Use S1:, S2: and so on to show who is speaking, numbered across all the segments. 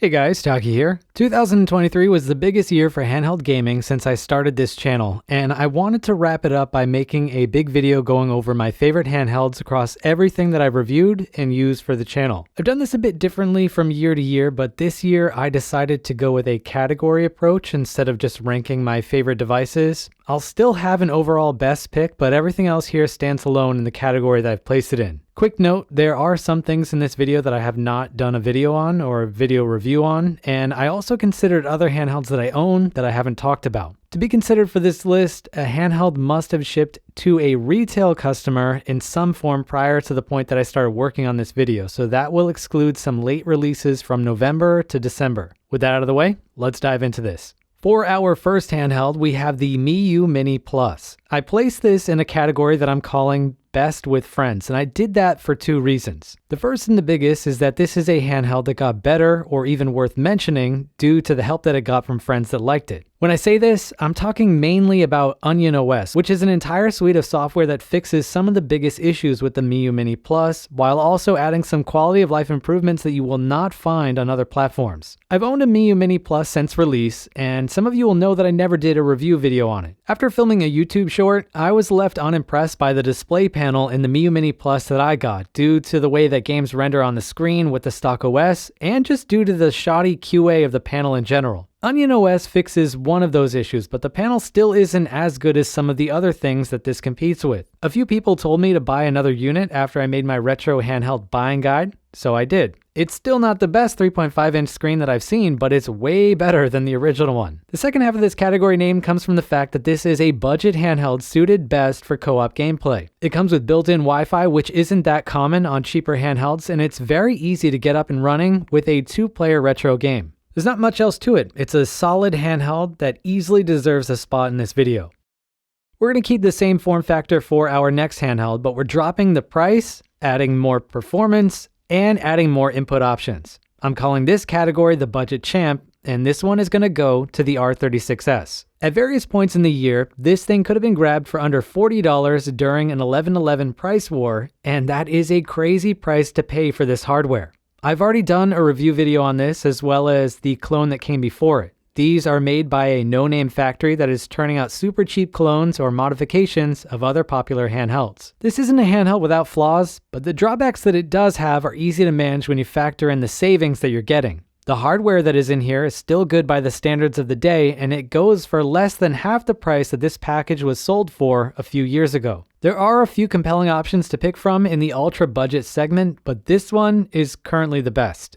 S1: Hey guys, Taki here. 2023 was the biggest year for handheld gaming since I started this channel, and I wanted to wrap it up by making a big video going over my favorite handhelds across everything that I've reviewed and used for the channel. I've done this a bit differently from year to year, but this year I decided to go with a category approach instead of just ranking my favorite devices. I'll still have an overall best pick, but everything else here stands alone in the category that I've placed it in. Quick note, there are some things in this video that I have not done a video on or a video review on, and I also considered other handhelds that I own that I haven't talked about. To be considered for this list, a handheld must have shipped to a retail customer in some form prior to the point that I started working on this video, so that will exclude some late releases from November to December. With that out of the way, let's dive into this. For our first handheld, we have the Miyoo Mini Plus. I placed this in a category that I'm calling Best with Friends, and I did that for two reasons. The first and the biggest is that this is a handheld that got better or even worth mentioning due to the help that it got from friends that liked it. When I say this, I'm talking mainly about Onion OS, which is an entire suite of software that fixes some of the biggest issues with the Miyoo Mini Plus, while also adding some quality of life improvements that you will not find on other platforms. I've owned a Miyoo Mini Plus since release, and some of you will know that I never did a review video on it. After filming a YouTube short, I was left unimpressed by the display panel in the Miyoo Mini Plus that I got, due to the way that games render on the screen with the stock OS, and just due to the shoddy QA of the panel in general. Onion OS fixes one of those issues, but the panel still isn't as good as some of the other things that this competes with. A few people told me to buy another unit after I made my retro handheld buying guide, so I did. It's still not the best 3.5-inch screen that I've seen, but it's way better than the original one. The second half of this category name comes from the fact that this is a budget handheld suited best for co-op gameplay. It comes with built-in Wi-Fi, which isn't that common on cheaper handhelds, and it's very easy to get up and running with a two-player retro game. There's not much else to it. It's a solid handheld that easily deserves a spot in this video. We're going to keep the same form factor for our next handheld, but we're dropping the price, adding more performance, and adding more input options. I'm calling this category the Budget Champ, and this one is going to go to the R36S. At various points in the year, this thing could have been grabbed for under $40 during an 11/11 price war, and that is a crazy price to pay for this hardware. I've already done a review video on this, as well as the clone that came before it. These are made by a no-name factory that is turning out super cheap clones or modifications of other popular handhelds. This isn't a handheld without flaws, but the drawbacks that it does have are easy to manage when you factor in the savings that you're getting. The hardware that is in here is still good by the standards of the day, and it goes for less than half the price that this package was sold for a few years ago. There are a few compelling options to pick from in the ultra budget segment, but this one is currently the best.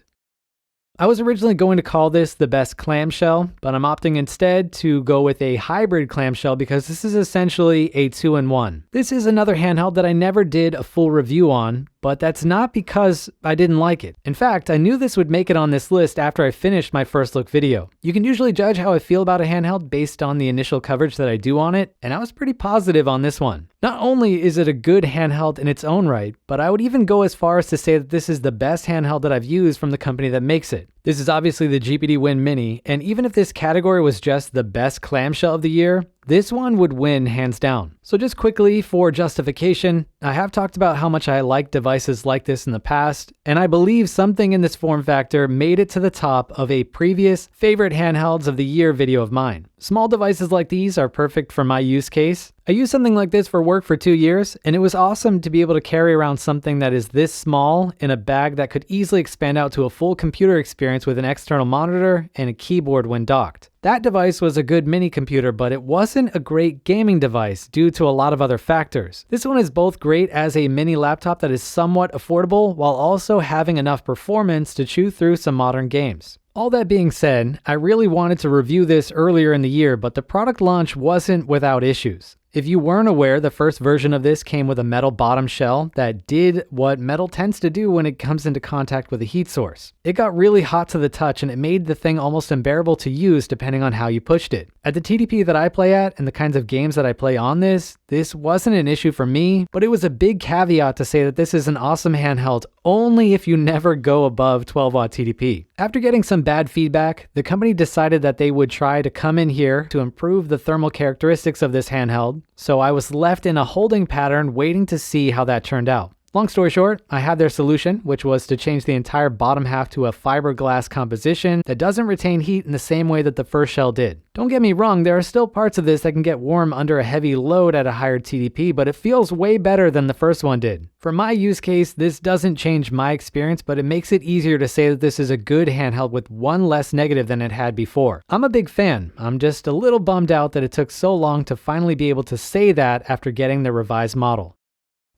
S1: I was originally going to call this the best clamshell, but I'm opting instead to go with a hybrid clamshell because this is essentially a 2-in-1. This is another handheld that I never did a full review on, but that's not because I didn't like it. In fact, I knew this would make it on this list after I finished my first look video. You can usually judge how I feel about a handheld based on the initial coverage that I do on it, and I was pretty positive on this one. Not only is it a good handheld in its own right, but I would even go as far as to say that this is the best handheld that I've used from the company that makes it. This is obviously the GPD Win Mini, and even if this category was just the best clamshell of the year, this one would win hands down. So just quickly for justification, I have talked about how much I like devices like this in the past, and I believe something in this form factor made it to the top of a previous favorite handhelds of the year video of mine. Small devices like these are perfect for my use case. I used something like this for work for 2 years, and it was awesome to be able to carry around something that is this small in a bag that could easily expand out to a full computer experience with an external monitor and a keyboard when docked. That device was a good mini computer, but it wasn't a great gaming device due to a lot of other factors. This one is both great as a mini laptop that is somewhat affordable while also having enough performance to chew through some modern games. All that being said, I really wanted to review this earlier in the year, but the product launch wasn't without issues. If you weren't aware, the first version of this came with a metal bottom shell that did what metal tends to do when it comes into contact with a heat source. It got really hot to the touch and it made the thing almost unbearable to use depending on how you pushed it. At the TDP that I play at and the kinds of games that I play on this wasn't an issue for me, but it was a big caveat to say that this is an awesome handheld only if you never go above 12 watt TDP. After getting some bad feedback, the company decided that they would try to come in here to improve the thermal characteristics of this handheld, so I was left in a holding pattern waiting to see how that turned out. Long story short, I had their solution, which was to change the entire bottom half to a fiberglass composition that doesn't retain heat in the same way that the first shell did. Don't get me wrong, there are still parts of this that can get warm under a heavy load at a higher TDP, but it feels way better than the first one did. For my use case, this doesn't change my experience, but it makes it easier to say that this is a good handheld with one less negative than it had before. I'm a big fan. I'm just a little bummed out that it took so long to finally be able to say that after getting the revised model.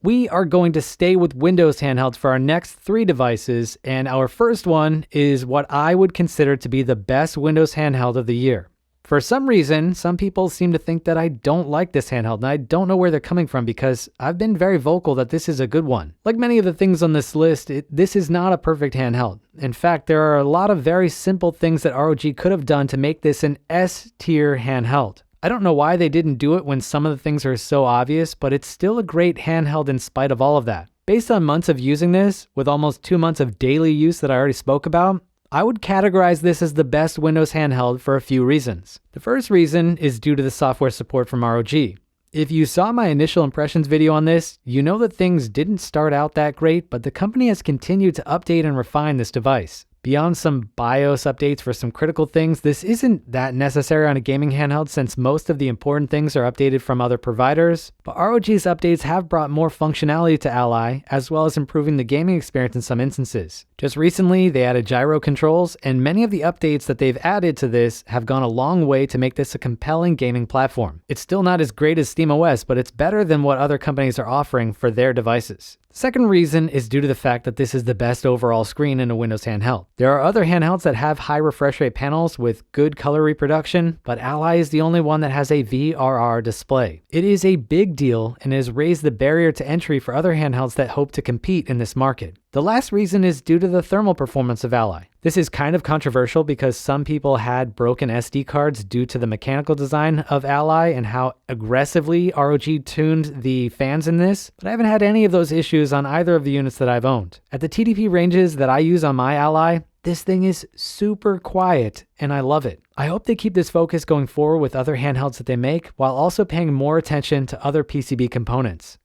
S1: We are going to stay with Windows handhelds for our next 3 devices, and our first one is what I would consider to be the best Windows handheld of the year. For some reason, some people seem to think that I don't like this handheld, and I don't know where they're coming from because I've been very vocal that this is a good one. Like many of the things on this list, this is not a perfect handheld. In fact, there are a lot of very simple things that ROG could have done to make this an S-tier handheld. I don't know why they didn't do it when some of the things are so obvious, but it's still a great handheld in spite of all of that. Based on months of using this, with almost 2 months of daily use that I already spoke about, I would categorize this as the best Windows handheld for a few reasons. The first reason is due to the software support from ROG. If you saw my initial impressions video on this, you know that things didn't start out that great, but the company has continued to update and refine this device. Beyond some BIOS updates for some critical things, this isn't that necessary on a gaming handheld since most of the important things are updated from other providers, but ROG's updates have brought more functionality to Ally, as well as improving the gaming experience in some instances. Just recently, they added gyro controls, and many of the updates that they've added to this have gone a long way to make this a compelling gaming platform. It's still not as great as SteamOS, but it's better than what other companies are offering for their devices. Second reason is due to the fact that this is the best overall screen in a Windows handheld. There are other handhelds that have high refresh rate panels with good color reproduction, but Ally is the only one that has a VRR display. It is a big deal and has raised the barrier to entry for other handhelds that hope to compete in this market. The last reason is due to the thermal performance of Ally. This is kind of controversial because some people had broken SD cards due to the mechanical design of Ally and how aggressively ROG tuned the fans in this, but I haven't had any of those issues on either of the units that I've owned. At the TDP ranges that I use on my Ally, this thing is super quiet and I love it. I hope they keep this focus going forward with other handhelds that they make while also paying more attention to other PCB components.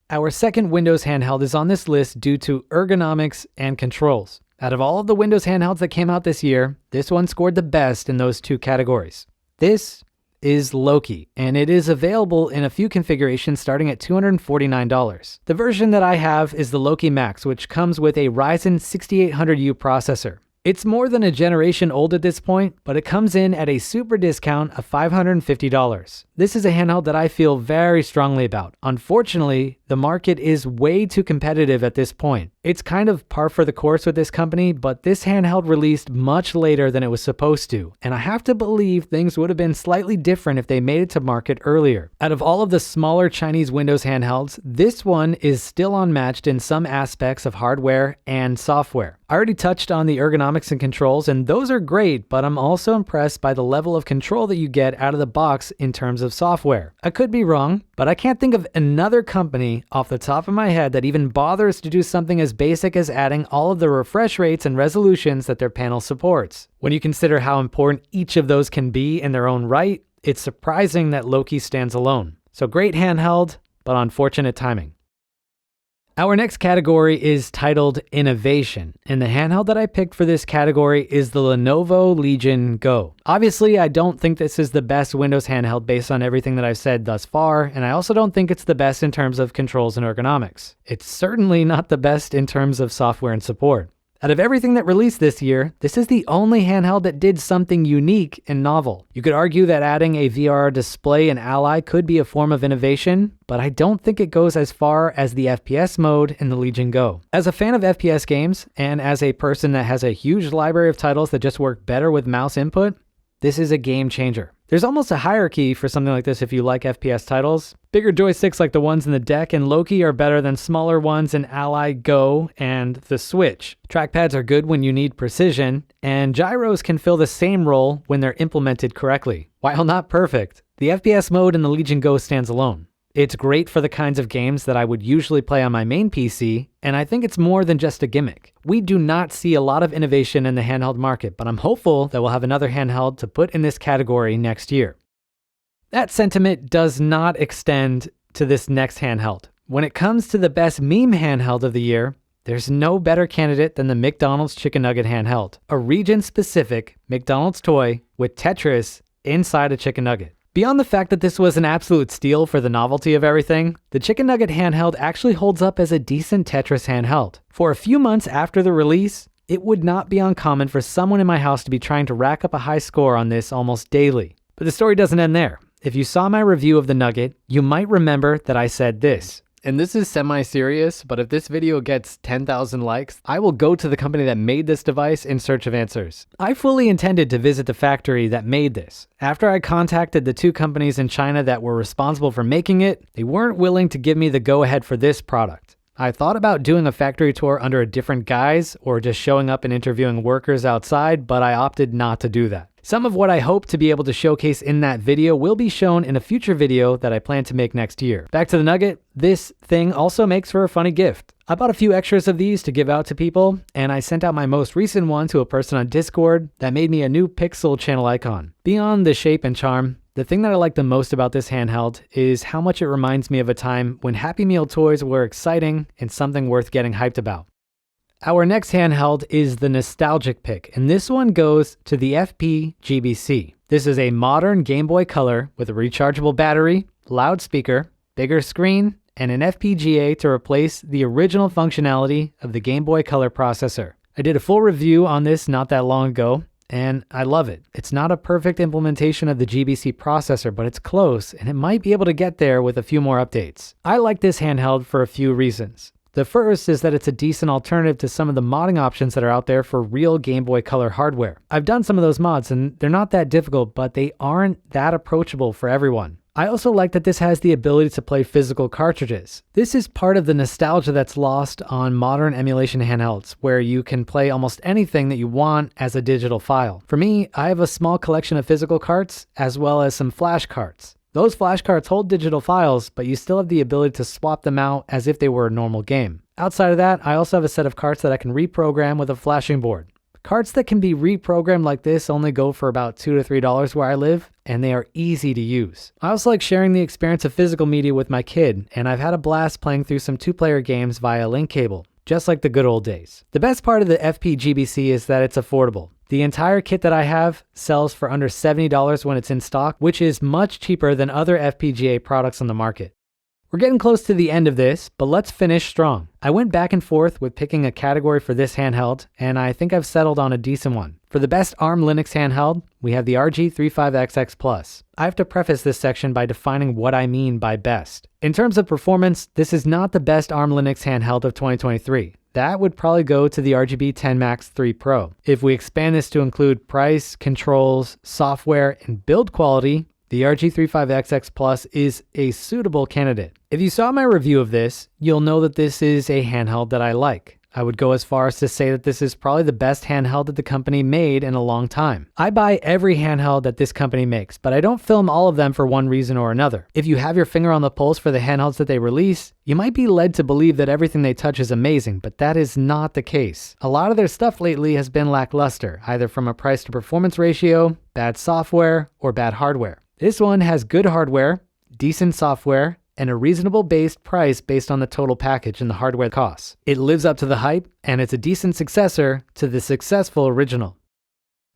S1: Our second Windows handheld is on this list due to ergonomics and controls. Out of all of the Windows handhelds that came out this year, this one scored the best in those 2 categories. This is Loki, and it is available in a few configurations starting at $249. The version that I have is the Loki Max, which comes with a Ryzen 6800U processor. It's more than a generation old at this point, but it comes in at a super discount of $550. This is a handheld that I feel very strongly about. Unfortunately, the market is way too competitive at this point. It's kind of par for the course with this company, but this handheld released much later than it was supposed to, and I have to believe things would have been slightly different if they made it to market earlier. Out of all of the smaller Chinese Windows handhelds, this one is still unmatched in some aspects of hardware and software. I already touched on the ergonomics and controls, and those are great, but I'm also impressed by the level of control that you get out of the box in terms of software. I could be wrong, but I can't think of another company off the top of my head that even bothers to do something as basic as adding all of the refresh rates and resolutions that their panel supports. When you consider how important each of those can be in their own right, it's surprising that Loki stands alone. So great handheld, but unfortunate timing. Our next category is titled Innovation, and the handheld that I picked for this category is the Lenovo Legion Go. Obviously, I don't think this is the best Windows handheld based on everything that I've said thus far, and I also don't think it's the best in terms of controls and ergonomics. It's certainly not the best in terms of software and support. Out of everything that released this year, this is the only handheld that did something unique and novel. You could argue that adding a VR display in Ally could be a form of innovation, but I don't think it goes as far as the FPS mode in the Legion Go. As a fan of FPS games, and as a person that has a huge library of titles that just work better with mouse input, this is a game changer. There's almost a hierarchy for something like this if you like FPS titles. Bigger joysticks like the ones in the deck and Loki are better than smaller ones in Ally, Go, and the Switch. Trackpads are good when you need precision, and gyros can fill the same role when they're implemented correctly. While not perfect, the FPS mode in the Legion Go stands alone. It's great for the kinds of games that I would usually play on my main PC, and I think it's more than just a gimmick. We do not see a lot of innovation in the handheld market, but I'm hopeful that we'll have another handheld to put in this category next year. That sentiment does not extend to this next handheld. When it comes to the best meme handheld of the year, there's no better candidate than the McDonald's Chicken Nugget Handheld, a region-specific McDonald's toy with Tetris inside a chicken nugget. Beyond the fact that this was an absolute steal for the novelty of everything, the Chicken Nugget Handheld actually holds up as a decent Tetris handheld. For a few months after the release, it would not be uncommon for someone in my house to be trying to rack up a high score on this almost daily. But the story doesn't end there. If you saw my review of the Nugget, you might remember that I said this. And this is semi-serious, but if this video gets 10,000 likes, I will go to the company that made this device in search of answers. I fully intended to visit the factory that made this. After I contacted the 2 companies in China that were responsible for making it, they weren't willing to give me the go-ahead for this product. I thought about doing a factory tour under a different guise or just showing up and interviewing workers outside, but I opted not to do that. Some of what I hope to be able to showcase in that video will be shown in a future video that I plan to make next year. Back to the Nugget, this thing also makes for a funny gift. I bought a few extras of these to give out to people, and I sent out my most recent one to a person on Discord that made me a new Pixel channel icon. Beyond the shape and charm, the thing that I like the most about this handheld is how much it reminds me of a time when Happy Meal toys were exciting and something worth getting hyped about. Our next handheld is the nostalgic pick, and this one goes to the FP GBC. This is a modern Game Boy Color with a rechargeable battery, loudspeaker, bigger screen, and an FPGA to replace the original functionality of the Game Boy Color processor. I did a full review on this not that long ago, and I love it. It's not a perfect implementation of the GBC processor, but it's close, and it might be able to get there with a few more updates. I like this handheld for a few reasons. The first is that it's a decent alternative to some of the modding options that are out there for real Game Boy Color hardware. I've done some of those mods and they're not that difficult, but they aren't that approachable for everyone. I also like that this has the ability to play physical cartridges. This is part of the nostalgia that's lost on modern emulation handhelds, where you can play almost anything that you want as a digital file. For me, I have a small collection of physical carts as well as some flash carts. Those flash carts hold digital files, but you still have the ability to swap them out as if they were a normal game. Outside of that, I also have a set of carts that I can reprogram with a flashing board. Carts that can be reprogrammed like this only go for about $2 to $3 where I live, and they are easy to use. I also like sharing the experience of physical media with my kid, and I've had a blast playing through some 2-player games via link cable, just like the good old days. The best part of the FPGBC is that it's affordable. The entire kit that I have sells for under $70 when it's in stock, which is much cheaper than other FPGA products on the market. We're getting close to the end of this, but let's finish strong. I went back and forth with picking a category for this handheld, and I think I've settled on a decent one. For the best ARM Linux handheld, we have the RG35XX Plus. I have to preface this section by defining what I mean by best. In terms of performance, this is not the best ARM Linux handheld of 2023. That would probably go to the RGB 10 Max 3 Pro. If we expand this to include price, controls, software, and build quality, the RG35XX Plus is a suitable candidate. If you saw my review of this, you'll know that this is a handheld that I like. I would go as far as to say that this is probably the best handheld that the company made in a long time. I buy every handheld that this company makes, but I don't film all of them for one reason or another. If you have your finger on the pulse for the handhelds that they release, you might be led to believe that everything they touch is amazing, but that is not the case. A lot of their stuff lately has been lackluster, either from a price to performance ratio, bad software, or bad hardware. This one has good hardware, decent software, and a reasonable based price based on the total package and the hardware costs. It lives up to the hype, and it's a decent successor to the successful original.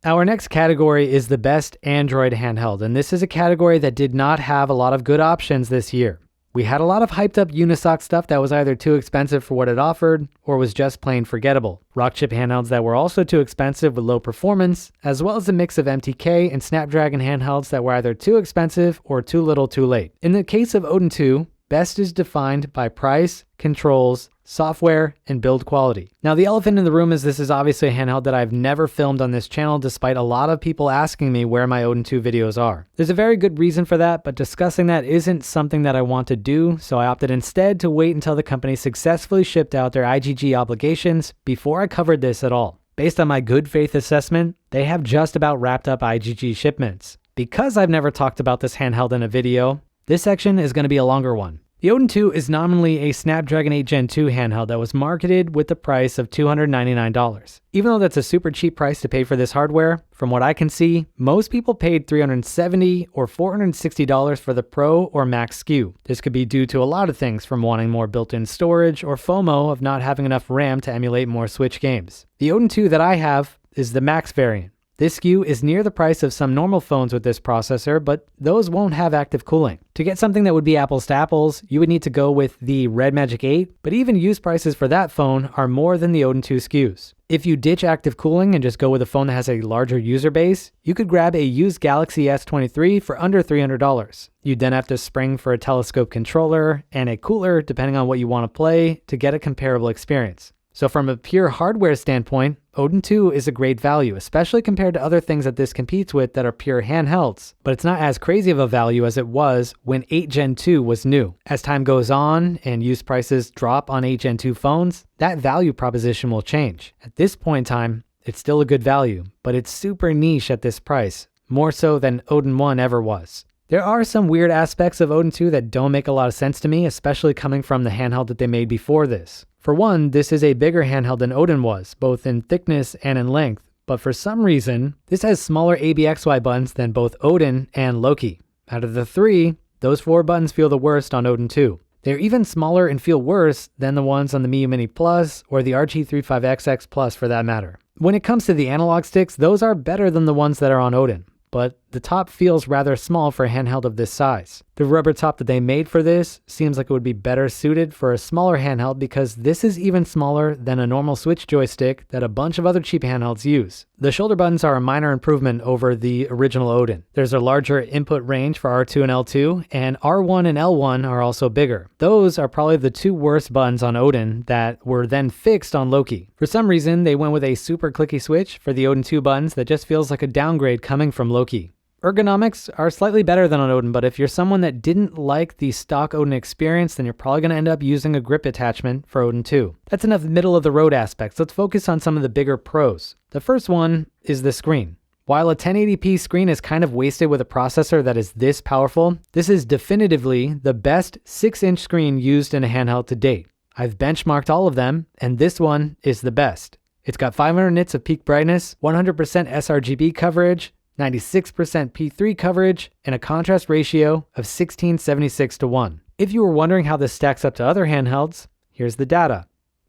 S1: Our next category is the best Android handheld, and this is a category that did not have a lot of good options this year. We had a lot of hyped up Unisoc stuff that was either too expensive for what it offered or was just plain forgettable. Rockchip handhelds that were also too expensive with low performance, as well as a mix of MTK and Snapdragon handhelds that were either too expensive or too little too late. In the case of Udon 2, best is defined by price, controls, software, and build quality. Now, the elephant in the room is this is obviously a handheld that I've never filmed on this channel, despite a lot of people asking me where my Udon 2 videos are. There's a very good reason for that, but discussing that isn't something that I want to do, so I opted instead to wait until the company successfully shipped out their IGG obligations before I covered this at all. Based on my good faith assessment, they have just about wrapped up IGG shipments. Because I've never talked about this handheld in a video, this section is going to be a longer one. The Odin 2 is nominally a Snapdragon 8 Gen 2 handheld that was marketed with the price of $299. Even though that's a super cheap price to pay for this hardware, from what I can see, most people paid $370 or $460 for the Pro or Max SKU. This could be due to a lot of things, from wanting more built-in storage or FOMO of not having enough RAM to emulate more Switch games. The Odin 2 that I have is the Max variant. This SKU is near the price of some normal phones with this processor, but those won't have active cooling. To get something that would be apples to apples, you would need to go with the Red Magic 8, but even used prices for that phone are more than the Odin 2 SKUs. If you ditch active cooling and just go with a phone that has a larger user base, you could grab a used Galaxy S23 for under $300. You'd then have to spring for a telescope controller and a cooler, depending on what you want to play, to get a comparable experience. So from a pure hardware standpoint, Odin 2 is a great value, especially compared to other things that this competes with that are pure handhelds. But it's not as crazy of a value as it was when 8 Gen 2 was new. As time goes on and used prices drop on 8 Gen 2 phones, that value proposition will change. At this point in time, it's still a good value, but it's super niche at this price, more so than Odin 1 ever was. There are some weird aspects of Odin 2 that don't make a lot of sense to me, especially coming from the handheld that they made before this. For one, this is a bigger handheld than Odin was, both in thickness and in length, but for some reason, this has smaller ABXY buttons than both Odin and Loki. Out of the three, those 4 buttons feel the worst on Odin 2. They're even smaller and feel worse than the ones on the Miyoo Mini Plus or the RG35XX Plus for that matter. When it comes to the analog sticks, those are better than the ones that are on Odin, but the top feels rather small for a handheld of this size. The rubber top that they made for this seems like it would be better suited for a smaller handheld because this is even smaller than a normal Switch joystick that a bunch of other cheap handhelds use. The shoulder buttons are a minor improvement over the original Odin. There's a larger input range for R2 and L2, and R1 and L1 are also bigger. Those are probably the 2 worst buttons on Odin that were then fixed on Loki. For some reason, they went with a super clicky switch for the Odin 2 buttons that just feels like a downgrade coming from Loki. Ergonomics are slightly better than on Odin, but if you're someone that didn't like the stock Odin experience, then you're probably going to end up using a grip attachment for Odin 2. That's enough middle of the road aspects. Let's focus on some of the bigger pros. The first one is the screen. While a 1080p screen is kind of wasted with a processor that is this powerful, this is definitively the best 6-inch screen used in a handheld to date. I've benchmarked all of them, and this one is the best. It's got 500 nits of peak brightness, 100% sRGB coverage, 96% P3 coverage, and a contrast ratio of 1676:1. If you were wondering how this stacks up to other handhelds, here's the data.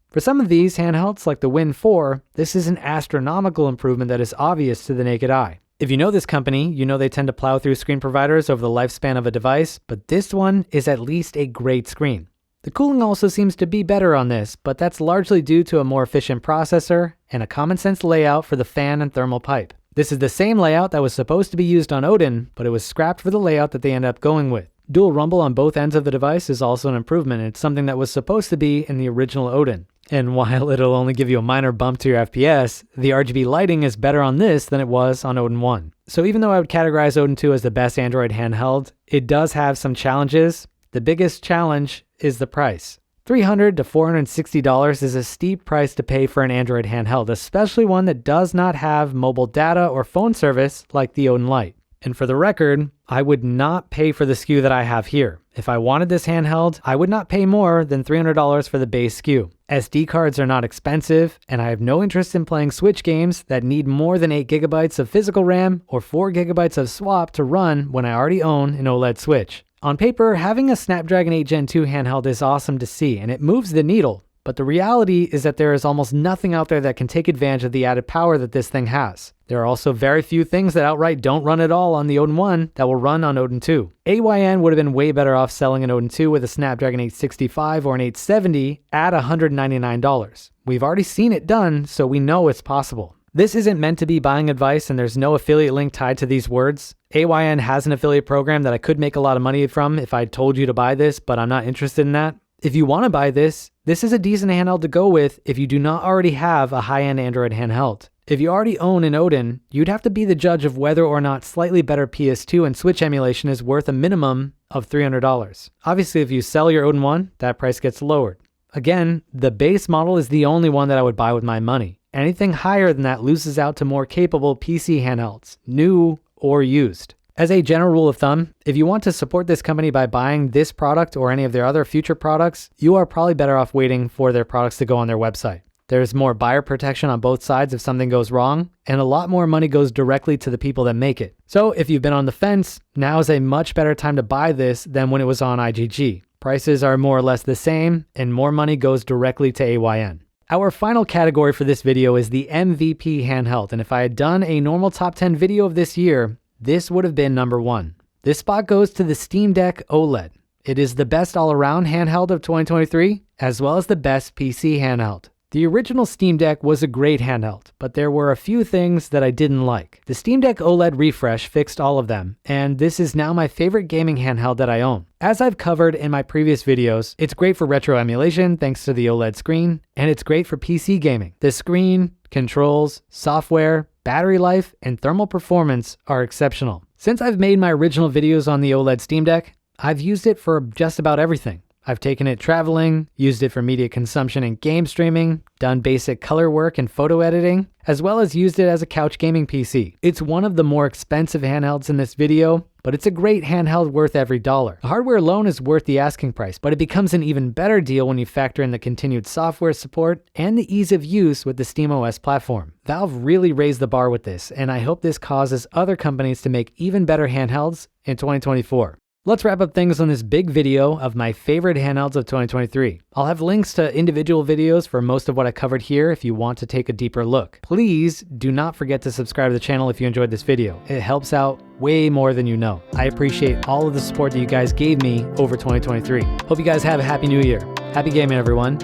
S1: For some of these handhelds, like the Win 4, this is an astronomical improvement that is obvious to the naked eye. If you know this company, you know they tend to plow through screen providers over the lifespan of a device, but this one is at least a great screen. The cooling also seems to be better on this, but that's largely due to a more efficient processor and a common sense layout for the fan and thermal pipe. This is the same layout that was supposed to be used on Odin, but it was scrapped for the layout that they ended up going with. Dual rumble on both ends of the device is also an improvement. It's something that was supposed to be in the original Odin. And while it'll only give you a minor bump to your FPS, the RGB lighting is better on this than it was on Odin 1. So even though I would categorize Odin 2 as the best Android handheld, it does have some challenges. The biggest challenge is the price. $300 to $460 is a steep price to pay for an Android handheld, especially one that does not have mobile data or phone service like the Odin Lite. And for the record, I would not pay for the SKU that I have here. If I wanted this handheld, I would not pay more than $300 for the base SKU. SD cards are not expensive, and I have no interest in playing Switch games that need more than 8 GB of physical RAM or 4 GB of swap to run when I already own an OLED Switch. On paper, having a Snapdragon 8 Gen 2 handheld is awesome to see, and it moves the needle. But the reality is that there is almost nothing out there that can take advantage of the added power that this thing has. There are also very few things that outright don't run at all on the Odin 1 that will run on Odin 2. AYN would have been way better off selling an Odin 2 with a Snapdragon 865 or an 870 at $199. We've already seen it done, so we know it's possible. This isn't meant to be buying advice, and there's no affiliate link tied to these words. AYN has an affiliate program that I could make a lot of money from if I told you to buy this, but I'm not interested in that. If you want to buy this is a decent handheld to go with if you do not already have a high-end Android handheld. If you already own an Odin, you'd have to be the judge of whether or not slightly better PS2 and Switch emulation is worth a minimum of $300. Obviously, if you sell your Odin 1, that price gets lowered. Again, the base model is the only one that I would buy with my money. Anything higher than that loses out to more capable PC handhelds, new or used. As a general rule of thumb, if you want to support this company by buying this product or any of their other future products, you are probably better off waiting for their products to go on their website. There's more buyer protection on both sides if something goes wrong, and a lot more money goes directly to the people that make it. So if you've been on the fence, now is a much better time to buy this than when it was on IGG. Prices are more or less the same, and more money goes directly to AYN. Our final category for this video is the MVP handheld, and if I had done a normal top 10 video of this year, this would have been number 1. This spot goes to the Steam Deck OLED. It is the best all-around handheld of 2023, as well as the best PC handheld. The original Steam Deck was a great handheld, but there were a few things that I didn't like. The Steam Deck OLED refresh fixed all of them, and this is now my favorite gaming handheld that I own. As I've covered in my previous videos, it's great for retro emulation thanks to the OLED screen, and it's great for PC gaming. The screen, controls, software, battery life, and thermal performance are exceptional. Since I've made my original videos on the OLED Steam Deck, I've used it for just about everything. I've taken it traveling, used it for media consumption and game streaming, done basic color work and photo editing, as well as used it as a couch gaming PC. It's one of the more expensive handhelds in this video, but it's a great handheld worth every dollar. The hardware alone is worth the asking price, but it becomes an even better deal when you factor in the continued software support and the ease of use with the SteamOS platform. Valve really raised the bar with this, and I hope this causes other companies to make even better handhelds in 2024. Let's wrap up things on this big video of my favorite handhelds of 2023. I'll have links to individual videos for most of what I covered here if you want to take a deeper look. Please do not forget to subscribe to the channel if you enjoyed this video. It helps out way more than you know. I appreciate all of the support that you guys gave me over 2023. Hope you guys have a happy new year. Happy gaming, everyone.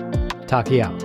S1: Taki out.